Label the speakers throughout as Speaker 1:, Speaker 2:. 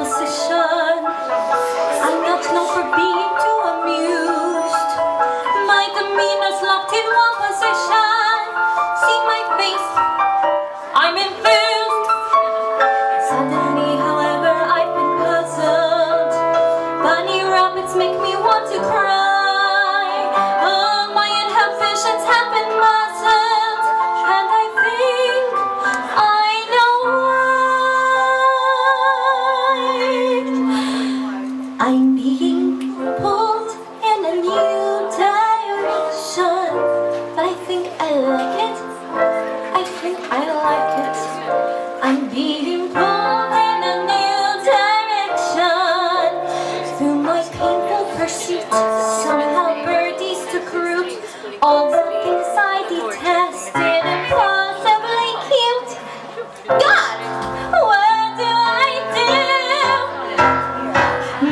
Speaker 1: position. I'm not known for being too amused. My demeanor's locked in one position. See my face, I'm enthused. Suddenly, however, I've been puzzled. Bunny rabbits make me want to cry. Oh, my inhibitions have been muzzled, and I think I know why. I'm being pulled in a new direction, but I think I like it. I think I like it. I'm being pulled in a new direction through my painful pursuit. Somehow birdies took root. All the things I detested, impossibly cute. God, what do I do?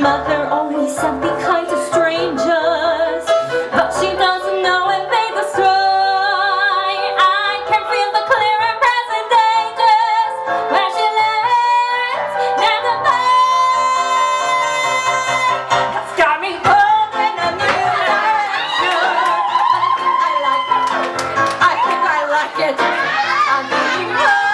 Speaker 1: Mother always said be kind to strangers, but she doesn't know if they destroy. I can feel the clear and present dangers where she lies near the bay. It's got me pulled in a new direction. I think I like it. I'm being pulled